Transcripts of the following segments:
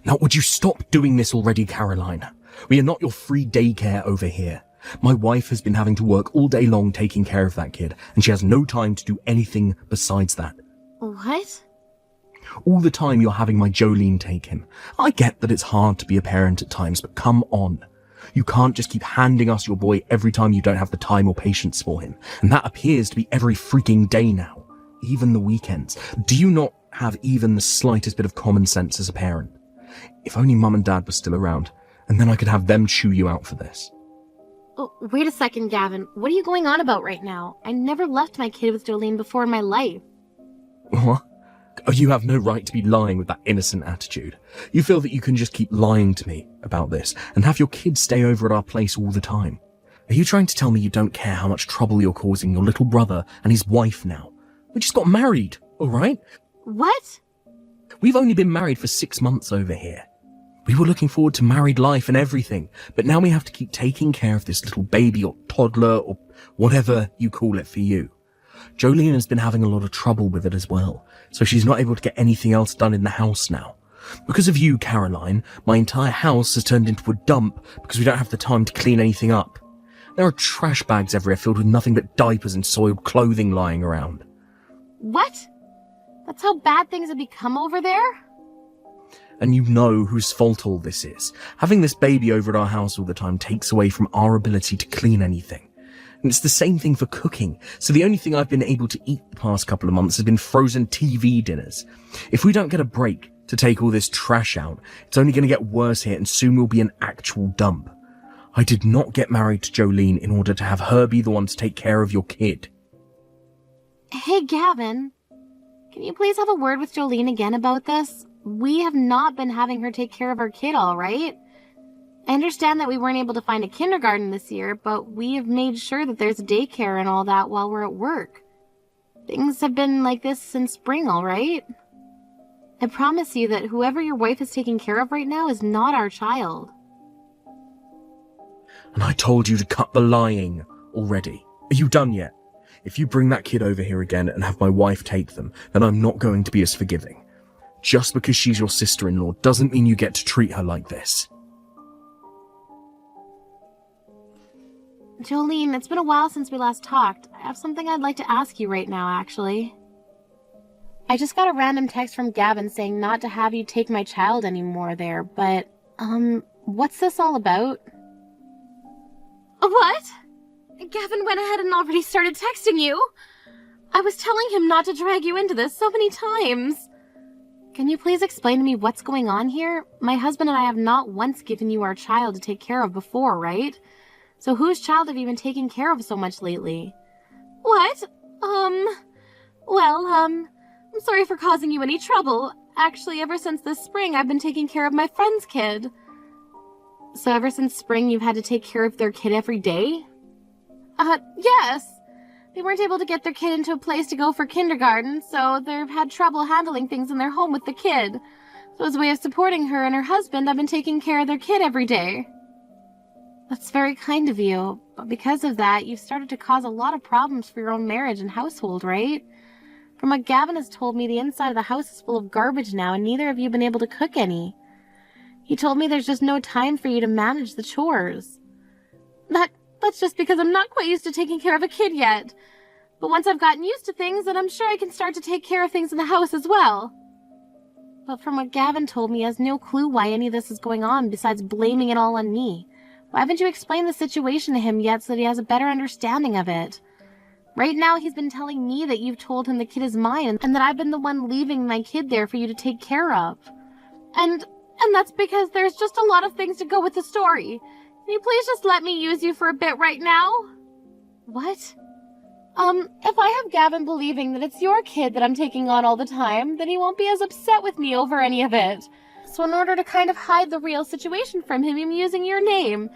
Now, would you stop doing this already, Caroline? We are not your free daycare over here. My wife has been having to work all day long taking care of that kid, and she has no time to do anything besides that. What? All the time you're having my Jolene take him. I get that it's hard to be a parent at times, but come on. You can't just keep handing us your boy every time you don't have the time or patience for him. And that appears to be every freaking day now. Even the weekends. Do you not have even the slightest bit of common sense as a parent? If only Mum and Dad were still around, and then I could have them chew you out for this. Oh, wait a second, Gavin. What are you going on about right now? I never left my kid with Jolene before in my life. What? Oh, you have no right to be lying with that innocent attitude. You feel that you can just keep lying to me about this and have your kids stay over at our place all the time. Are you trying to tell me you don't care how much trouble you're causing your little brother and his wife now? We just got married, alright? What? We've only been married for 6 months over here. We were looking forward to married life and everything, but now we have to keep taking care of this little baby or toddler or whatever you call it for you. Jolene has been having a lot of trouble with it as well, so she's not able to get anything else done in the house now. Because of you, Caroline, my entire house has turned into a dump because we don't have the time to clean anything up. There are trash bags everywhere filled with nothing but diapers and soiled clothing lying around. What? That's how bad things have become over there? And you know whose fault all this is. Having this baby over at our house all the time takes away from our ability to clean anything. And it's the same thing for cooking, so the only thing I've been able to eat the past couple of months has been frozen TV dinners. If we don't get a break to take all this trash out, it's only going to get worse here and soon we'll be an actual dump. I did not get married to Jolene in order to have her be the one to take care of your kid. Hey, Gavin. Can you please have a word with Jolene again about this? We have not been having her take care of our kid, all right? I understand that we weren't able to find a kindergarten this year, but we have made sure that there's daycare and all that while we're at work. Things have been like this since spring, all right? I promise you that whoever your wife is taking care of right now is not our child. And I told you to cut the lying already. Are you done yet? If you bring that kid over here again and have my wife take them, then I'm not going to be as forgiving. Just because she's your sister-in-law doesn't mean you get to treat her like this. Jolene, it's been a while since we last talked. I have something I'd like to ask you right now, actually. I just got a random text from Gavin saying not to have you take my child anymore there, but, what's this all about? What? Gavin went ahead and already started texting you. I was telling him not to drag you into this so many times. Can you please explain to me what's going on here? My husband and I have not once given you our child to take care of before, right? So whose child have you been taking care of so much lately? What? I'm sorry for causing you any trouble. Actually, ever since this spring, I've been taking care of my friend's kid. So ever since spring, you've had to take care of their kid every day? Yes. They weren't able to get their kid into a place to go for kindergarten, so they've had trouble handling things in their home with the kid. So as a way of supporting her and her husband, I've been taking care of their kid every day. That's very kind of you, but because of that, you've started to cause a lot of problems for your own marriage and household, right? From what Gavin has told me, the inside of the house is full of garbage now, and neither of you have been able to cook any. He told me there's just no time for you to manage the chores. That's just because I'm not quite used to taking care of a kid yet. But once I've gotten used to things, then I'm sure I can start to take care of things in the house as well. But from what Gavin told me, he has no clue why any of this is going on besides blaming it all on me. Why haven't you explained the situation to him yet so that he has a better understanding of it? Right now, he's been telling me that you've told him the kid is mine and that I've been the one leaving my kid there for you to take care of. And that's because there's just a lot of things to go with the story. Can you please just let me use you for a bit right now? What? If I have Gavin believing that it's your kid that I'm taking on all the time, then he won't be as upset with me over any of it. So in order to kind of hide the real situation from him, I'm using your name.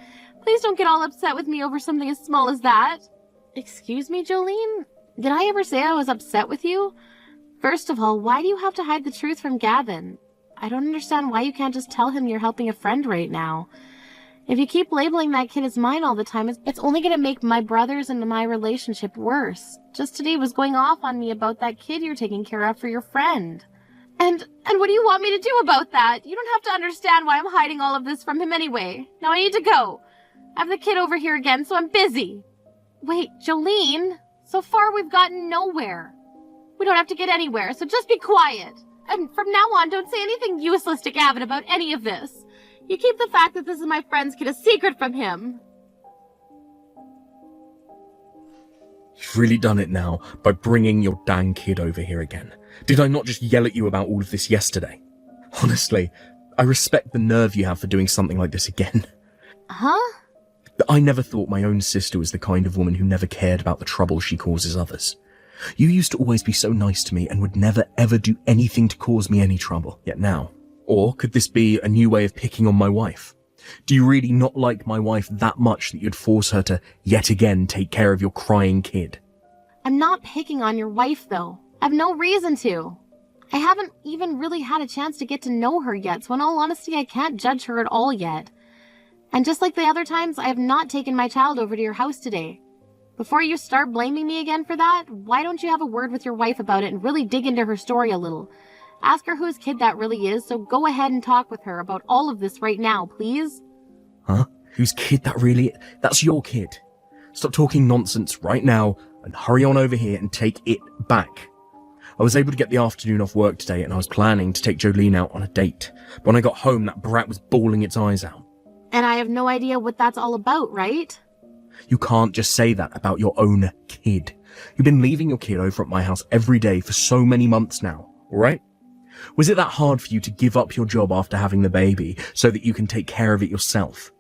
Please don't get all upset with me over something as small as that. Excuse me, Jolene? Did I ever say I was upset with you? First of all, why do you have to hide the truth from Gavin? I don't understand why you can't just tell him you're helping a friend right now. If you keep labeling that kid as mine all the time, it's only going to make my brothers and my relationship worse. Just today was going off on me about that kid you're taking care of for your friend. And what do you want me to do about that? You don't have to understand why I'm hiding all of this from him anyway. Now I need to go. I have the kid over here again, so I'm busy. Wait, Jolene, so far we've gotten nowhere. We don't have to get anywhere, so just be quiet. And from now on, don't say anything useless to Gavin about any of this. You keep the fact that this is my friend's kid a secret from him. You've really done it now by bringing your dang kid over here again. Did I not just yell at you about all of this yesterday? Honestly, I respect the nerve you have for doing something like this again. Huh? I never thought my own sister was the kind of woman who never cared about the trouble she causes others. You used to always be so nice to me and would never ever do anything to cause me any trouble. Yet now. Or could this be a new way of picking on my wife? Do you really not like my wife that much that you'd force her to yet again take care of your crying kid? I'm not picking on your wife, though. I have no reason to. I haven't even really had a chance to get to know her yet, so in all honesty, I can't judge her at all yet. And just like the other times, I have not taken my child over to your house today. Before you start blaming me again for that, why don't you have a word with your wife about it and really dig into her story a little? Ask her whose kid that really is, so go ahead and talk with her about all of this right now, please. Huh? Whose kid that really... That's your kid. Stop talking nonsense right now and hurry on over here and take it back. I was able to get the afternoon off work today and I was planning to take Jolene out on a date. But when I got home, that brat was bawling its eyes out. And I have no idea what that's all about, right? You can't just say that about your own kid. You've been leaving your kid over at my house every day for so many months now, alright? Was it that hard for you to give up your job after having the baby so that you can take care of it yourself?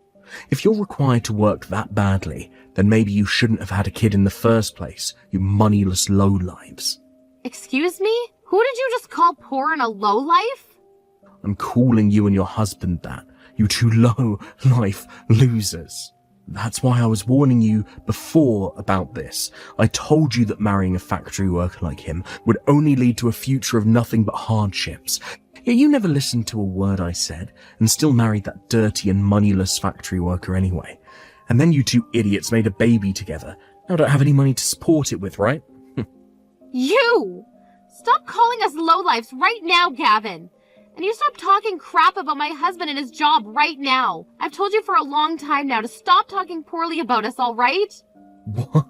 If you're required to work that badly, then maybe you shouldn't have had a kid in the first place, you moneyless lowlives. Excuse me? Who did you just call poor and a lowlife? I'm calling you and your husband that, you two low-life losers. That's why I was warning you before about this. I told you that marrying a factory worker like him would only lead to a future of nothing but hardships. Yet you never listened to a word I said, and still married that dirty and moneyless factory worker anyway. And then you two idiots made a baby together. Now don't have any money to support it with, right? You! Stop calling us lowlifes right now, Gavin! And you stop talking crap about my husband and his job right now. I've told you for a long time now to stop talking poorly about us, all right? What?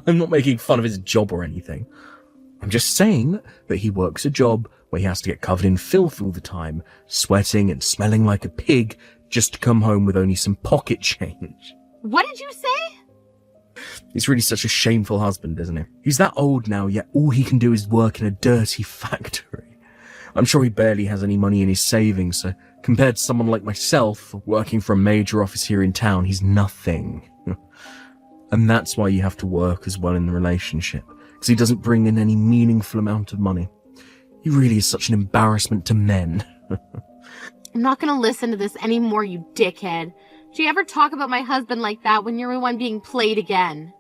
I'm not making fun of his job or anything. I'm just saying that he works a job where he has to get covered in filth all the time, sweating and smelling like a pig, just to come home with only some pocket change. What did you say? He's really such a shameful husband, isn't he? He's that old now, yet all he can do is work in a dirty factory. I'm sure he barely has any money in his savings, so compared to someone like myself, working for a major office here in town, he's nothing. And that's why you have to work as well in the relationship, because he doesn't bring in any meaningful amount of money. He really is such an embarrassment to men. I'm not gonna listen to this anymore, you dickhead. Do you ever talk about my husband like that when you're the one being played again?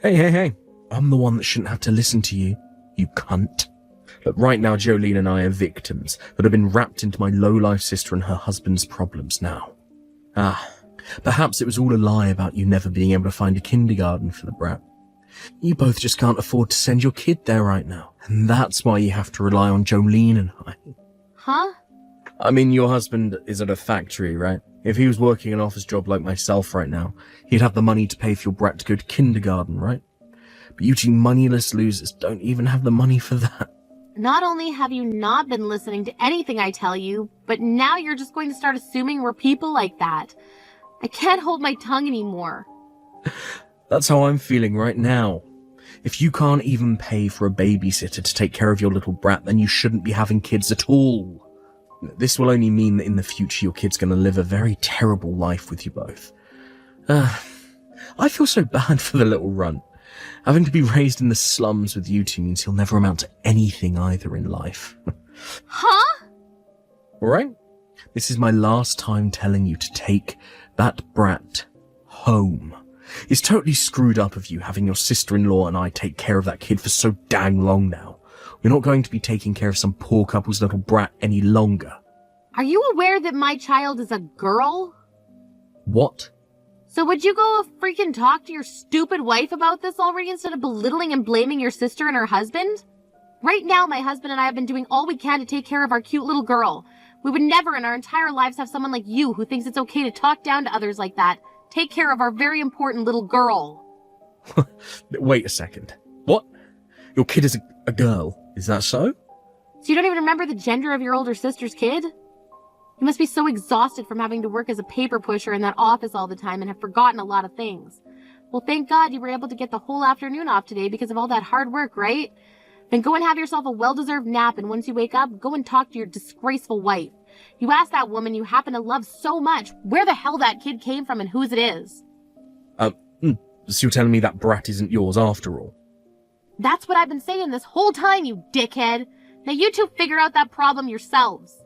Hey. I'm the one that shouldn't have to listen to you, you cunt. But right now, Jolene and I are victims that have been wrapped into my low-life sister and her husband's problems now. Perhaps it was all a lie about you never being able to find a kindergarten for the brat. You both just can't afford to send your kid there right now, and that's why you have to rely on Jolene and I. Huh? I mean, your husband is at a factory, right? If he was working an office job like myself right now, he'd have the money to pay for your brat to go to kindergarten, right? But you two moneyless losers don't even have the money for that. Not only have you not been listening to anything I tell you, but now you're just going to start assuming we're people like that. I can't hold my tongue anymore. That's how I'm feeling right now. If you can't even pay for a babysitter to take care of your little brat, then you shouldn't be having kids at all. This will only mean that in the future your kid's going to live a very terrible life with you both. I feel so bad for the little runt. Having to be raised in the slums with you two means he'll never amount to anything either in life. Huh? Alright? This is my last time telling you to take that brat home. It's totally screwed up of you having your sister-in-law and I take care of that kid for so dang long now. We're not going to be taking care of some poor couple's little brat any longer. Are you aware that my child is a girl? What? So would you go freaking talk to your stupid wife about this already instead of belittling and blaming your sister and her husband? Right now, my husband and I have been doing all we can to take care of our cute little girl. We would never in our entire lives have someone like you who thinks it's okay to talk down to others like that. Take care of our very important little girl. Wait a second. What? Your kid is a girl, is that so? So you don't even remember the gender of your older sister's kid? You must be so exhausted from having to work as a paper pusher in that office all the time and have forgotten a lot of things. Well, thank God you were able to get the whole afternoon off today because of all that hard work, right? Then go and have yourself a well-deserved nap, and once you wake up, go and talk to your disgraceful wife. You asked that woman you happen to love so much where the hell that kid came from and whose it is. So you're telling me that brat isn't yours after all? That's what I've been saying this whole time, you dickhead. Now you two figure out that problem yourselves.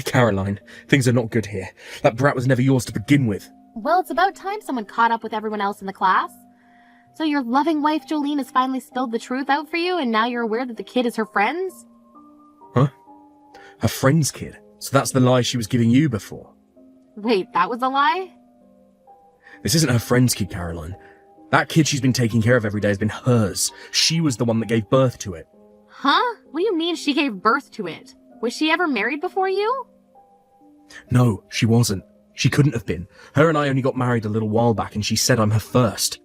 Caroline, things are not good here. That brat was never yours to begin with. Well, it's about time someone caught up with everyone else in the class. So your loving wife Jolene has finally spilled the truth out for you, and now you're aware that the kid is her friend's? Huh? Her friend's kid? So that's the lie she was giving you before? Wait, that was a lie? This isn't her friend's kid, Caroline. That kid she's been taking care of every day has been hers. She was the one that gave birth to it. Huh? What do you mean she gave birth to it? Was she ever married before you? No, she wasn't. She couldn't have been. Her and I only got married a little while back, and she said I'm her first.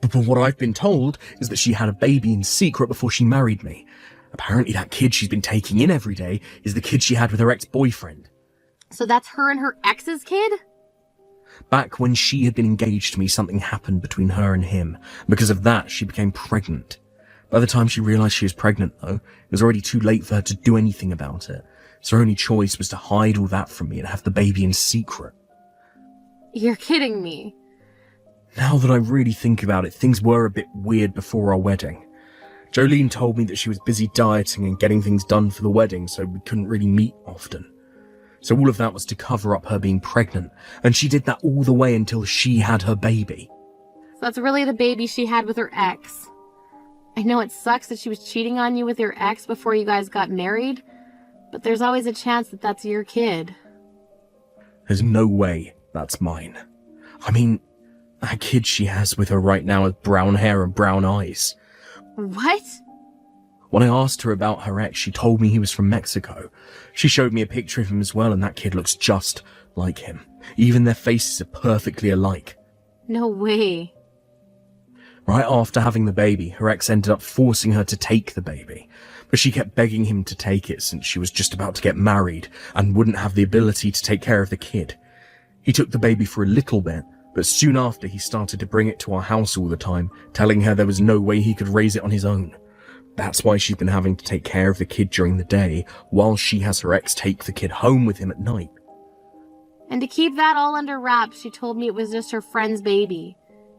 But what I've been told is that she had a baby in secret before she married me. Apparently that kid she's been taking in every day is the kid she had with her ex-boyfriend. So that's her and her ex's kid? Back when she had been engaged to me, something happened between her and him. Because of that, she became pregnant. By the time she realized she was pregnant, though, it was already too late for her to do anything about it. So her only choice was to hide all that from me and have the baby in secret. You're kidding me. Now that I really think about it, things were a bit weird before our wedding. Jolene told me that she was busy dieting and getting things done for the wedding, so we couldn't really meet often. So all of that was to cover up her being pregnant, and she did that all the way until she had her baby. So that's really the baby she had with her ex. I know it sucks that she was cheating on you with your ex before you guys got married, but there's always a chance that that's your kid. There's no way that's mine. I mean, that kid she has with her right now has brown hair and brown eyes. What? When I asked her about her ex, she told me he was from Mexico. She showed me a picture of him as well, and that kid looks just like him. Even their faces are perfectly alike. No way. Right after having the baby, her ex ended up forcing her to take the baby. But she kept begging him to take it since she was just about to get married and wouldn't have the ability to take care of the kid. He took the baby for a little bit, but soon after he started to bring it to our house all the time, telling her there was no way he could raise it on his own. That's why she's been having to take care of the kid during the day, while she has her ex take the kid home with him at night. And to keep that all under wraps, she told me it was just her friend's baby.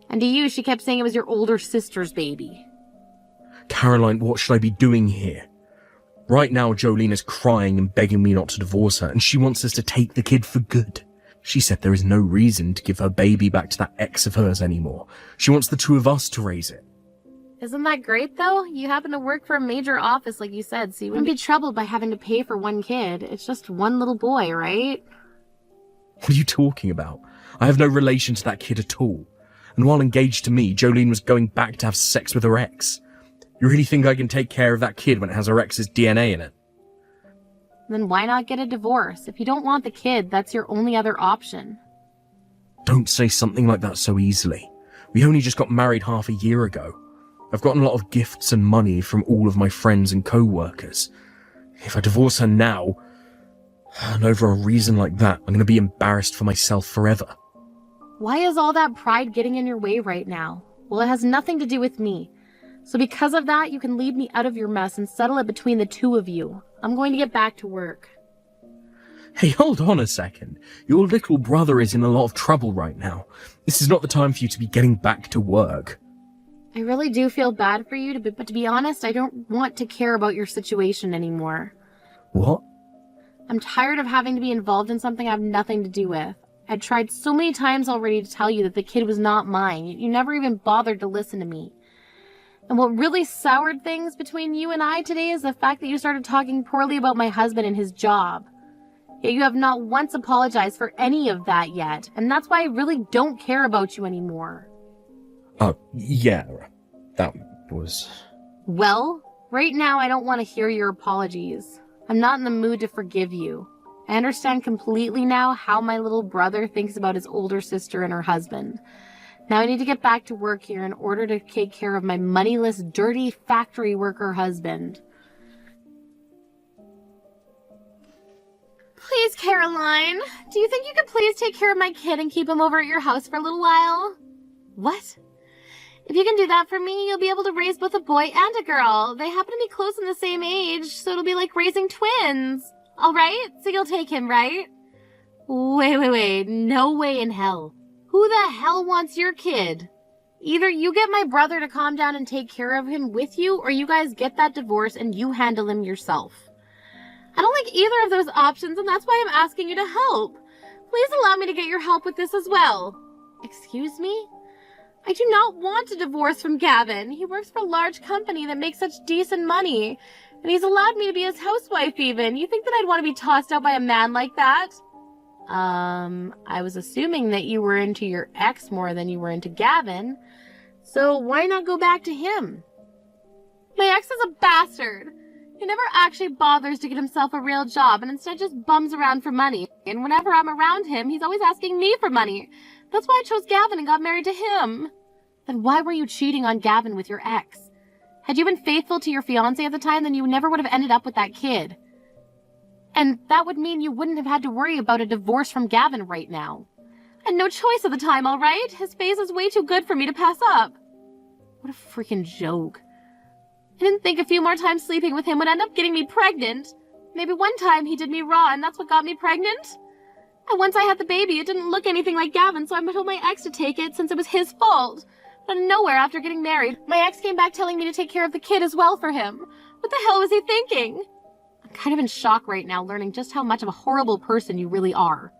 And to you, she kept saying it was your older sister's baby. Caroline, what should I be doing here? Right now, Jolene is crying and begging me not to divorce her, and she wants us to take the kid for good. She said there is no reason to give her baby back to that ex of hers anymore. She wants the two of us to raise it. Isn't that great, though? You happen to work for a major office, like you said, so you wouldn't be troubled by having to pay for one kid. It's just one little boy, right? What are you talking about? I have no relation to that kid at all. And while engaged to me, Jolene was going back to have sex with her ex. You really think I can take care of that kid when it has her ex's DNA in it? Then why not get a divorce? If you don't want the kid, that's your only other option. Don't say something like that so easily. We only just got married half a year ago. I've gotten a lot of gifts and money from all of my friends and co-workers. If I divorce her now, and over a reason like that, I'm going to be embarrassed for myself forever. Why is all that pride getting in your way right now? Well, it has nothing to do with me. So because of that, you can leave me out of your mess and settle it between the two of you. I'm going to get back to work. Hey, hold on a second. Your little brother is in a lot of trouble right now. This is not the time for you to be getting back to work. I really do feel bad for you, but to be honest, I don't want to care about your situation anymore. What? I'm tired of having to be involved in something I have nothing to do with. I tried so many times already to tell you that the kid was not mine. You never even bothered to listen to me. And what really soured things between you and I today is the fact that you started talking poorly about my husband and his job. Yet you have not once apologized for any of that yet, and that's why I really don't care about you anymore. Yeah, that was... Well, right now I don't want to hear your apologies. I'm not in the mood to forgive you. I understand completely now how my little brother thinks about his older sister and her husband. Now I need to get back to work here in order to take care of my moneyless, dirty factory worker husband. Please, Caroline, do you think you could please take care of my kid and keep him over at your house for a little while? What? If you can do that for me, you'll be able to raise both a boy and a girl. They happen to be close in the same age, so it'll be like raising twins. All right? So you'll take him, right? Wait. No way in hell. Who the hell wants your kid? Either you get my brother to calm down and take care of him with you, or you guys get that divorce and you handle him yourself. I don't like either of those options, and that's why I'm asking you to help. Please allow me to get your help with this as well. Excuse me? I do not want a divorce from Gavin. He works for a large company that makes such decent money, and he's allowed me to be his housewife even. You think that I'd want to be tossed out by a man like that? I was assuming that you were into your ex more than you were into Gavin, so why not go back to him? My ex is a bastard. He never actually bothers to get himself a real job and instead just bums around for money. And whenever I'm around him, he's always asking me for money. That's why I chose Gavin and got married to him. Then why were you cheating on Gavin with your ex? Had you been faithful to your fiancé at the time, then you never would have ended up with that kid. And that would mean you wouldn't have had to worry about a divorce from Gavin right now. I had no choice at the time, all right? His face is way too good for me to pass up. What a freaking joke. I didn't think a few more times sleeping with him would end up getting me pregnant. Maybe one time he did me raw and that's what got me pregnant. And once I had the baby, it didn't look anything like Gavin, so I told my ex to take it since it was his fault. But nowhere after getting married, my ex came back telling me to take care of the kid as well for him. What the hell was he thinking? I'm kind of in shock right now, learning just how much of a horrible person you really are.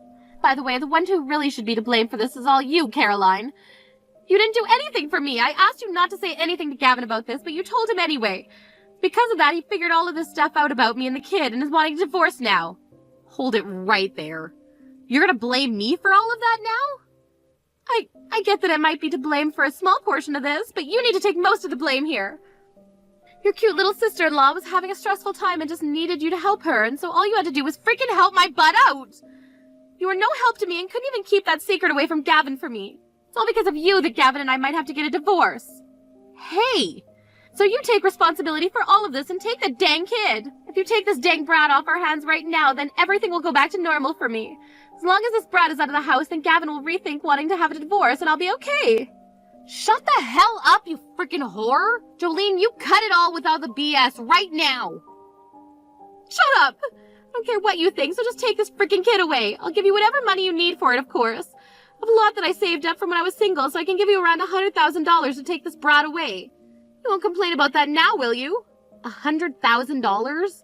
By the way, the one who really should be to blame for this is all you, Caroline. You didn't do anything for me. I asked you not to say anything to Gavin about this, but you told him anyway. Because of that, he figured all of this stuff out about me and the kid and is wanting a divorce now. Hold it right there. You're gonna blame me for all of that now? I get that I might be to blame for a small portion of this, but you need to take most of the blame here. Your cute little sister-in-law was having a stressful time and just needed you to help her, and so all you had to do was freaking help my butt out. You were no help to me and couldn't even keep that secret away from Gavin for me. It's all because of you that Gavin and I might have to get a divorce. Hey! So you take responsibility for all of this and take the dang kid. If you take this dang brat off our hands right now, then everything will go back to normal for me. As long as this brat is out of the house, then Gavin will rethink wanting to have a divorce and I'll be okay. Shut the hell up, you freaking whore! Jolene, you cut it all without the BS right now! Shut up! I don't care what you think, so just take this freaking kid away. I'll give you whatever money you need for it, of course. I have a lot that I saved up from when I was single, so I can give you around $100,000 to take this brat away. You won't complain about that now, will you? $100,000?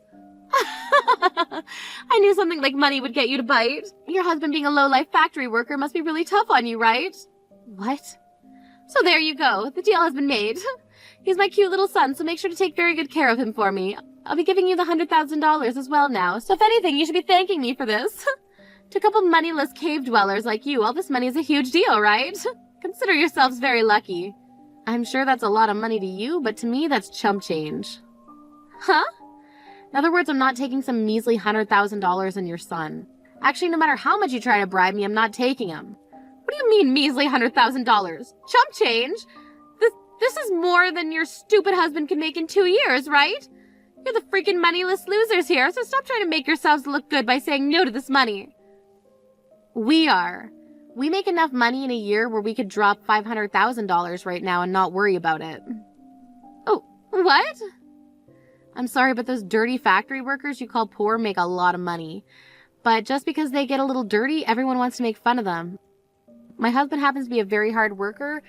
I knew something like money would get you to bite. Your husband being a low-life factory worker must be really tough on you, right? What? So there you go. The deal has been made. He's my cute little son, so make sure to take very good care of him for me. I'll be giving you the $100,000 as well now, so if anything, you should be thanking me for this. To a couple moneyless cave dwellers like you, all this money is a huge deal, right? Consider yourselves very lucky. I'm sure that's a lot of money to you, but to me, that's chump change. Huh? In other words, I'm not taking some measly $100,000 in your son. Actually, no matter how much you try to bribe me, I'm not taking him. What do you mean, measly $100,000? Chump change? This is more than your stupid husband can make in 2 years, right? You're the freaking moneyless losers here, so stop trying to make yourselves look good by saying no to this money. We make enough money in a year where we could drop $500,000 right now and not worry about it. Oh, what? I'm sorry, but those dirty factory workers you call poor make a lot of money. But just because they get a little dirty, everyone wants to make fun of them. My husband happens to be a very hard worker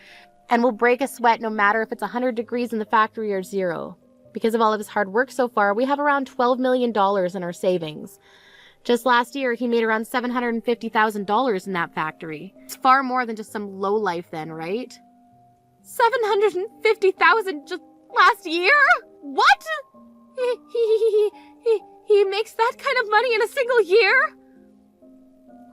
and will break a sweat no matter if it's 100 degrees in the factory or 0. Because of all of his hard work so far, we have around $12 million in our savings. Just last year, he made around $750,000 in that factory. It's far more than just some lowlife then, right? $750,000 just last year? What? He makes that kind of money in a single year?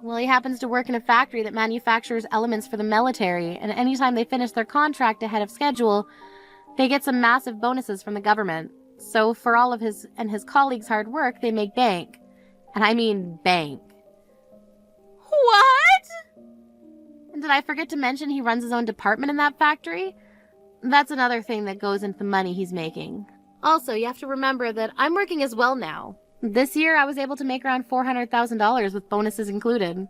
Well, he happens to work in a factory that manufactures elements for the military, and anytime they finish their contract ahead of schedule, they get some massive bonuses from the government. So for all of his and his colleagues' hard work, they make bank. And I mean bank. What? And did I forget to mention he runs his own department in that factory? That's another thing that goes into the money he's making. Also, you have to remember that I'm working as well now. This year, I was able to make around $400,000 with bonuses included.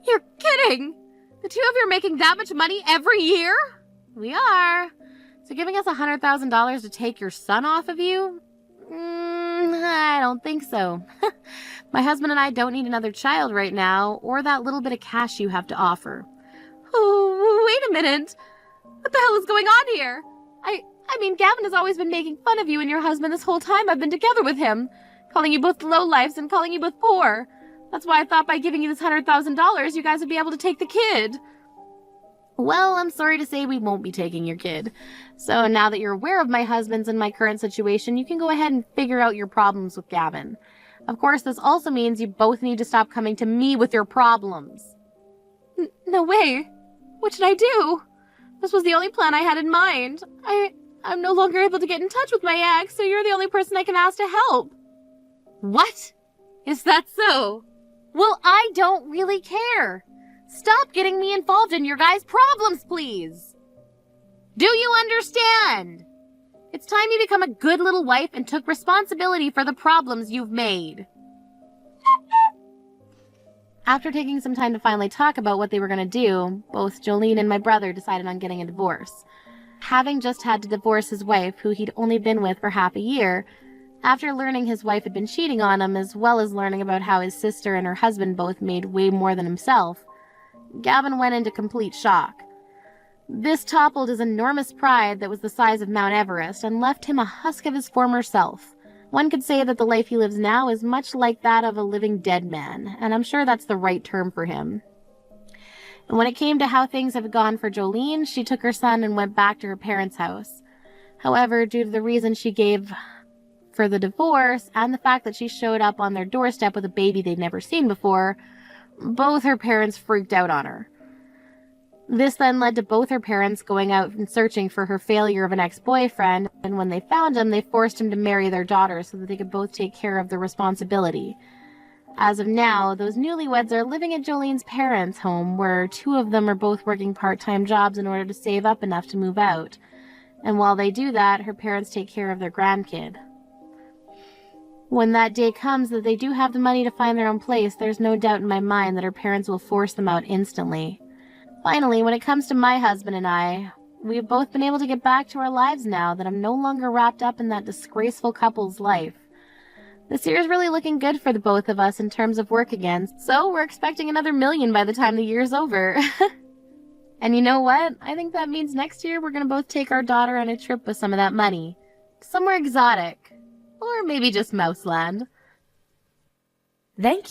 You're kidding! The two of you are making that much money every year? We are. So giving us $100,000 to take your son off of you? I don't think so. My husband and I don't need another child right now, or that little bit of cash you have to offer. Oh, wait a minute. What the hell is going on here? I mean, Gavin has always been making fun of you and your husband this whole time I've been together with him, calling you both lowlifes and calling you both poor. That's why I thought by giving you this $100,000, you guys would be able to take the kid. Well, I'm sorry to say we won't be taking your kid. So now that you're aware of my husband's and my current situation, you can go ahead and figure out your problems with Gavin. Of course, this also means you both need to stop coming to me with your problems. No way. What should I do? This was the only plan I had in mind. I'm no longer able to get in touch with my ex, so you're the only person I can ask to help. What? Is that so? Well, I don't really care. Stop getting me involved in your guys' problems, please. Do you understand? It's time you become a good little wife and took responsibility for the problems you've made. After taking some time to finally talk about what they were going to do, both Jolene and my brother decided on getting a divorce. Having just had to divorce his wife, who he'd only been with for half a year, after learning his wife had been cheating on him, as well as learning about how his sister and her husband both made way more than himself, Gavin went into complete shock. This toppled his enormous pride that was the size of Mount Everest and left him a husk of his former self. One could say that the life he lives now is much like that of a living dead man, and I'm sure that's the right term for him. And when it came to how things have gone for Jolene, she took her son and went back to her parents' house. However, due to the reason she gave for the divorce and the fact that she showed up on their doorstep with a baby they'd never seen before, both her parents freaked out on her. This then led to both her parents going out and searching for her failure of an ex-boyfriend, and when they found him, they forced him to marry their daughter so that they could both take care of the responsibility. As of now, those newlyweds are living at Jolene's parents' home, where two of them are both working part-time jobs in order to save up enough to move out. And while they do that, her parents take care of their grandkid. When that day comes that they do have the money to find their own place, there's no doubt in my mind that her parents will force them out instantly. Finally, when it comes to my husband and I, we've both been able to get back to our lives now that I'm no longer wrapped up in that disgraceful couple's life. This year's really looking good for the both of us in terms of work again, so we're expecting another $1 million by the time the year's over. And you know what? I think that means next year we're gonna both take our daughter on a trip with some of that money. Somewhere exotic. Or maybe just Mouseland. Thank you.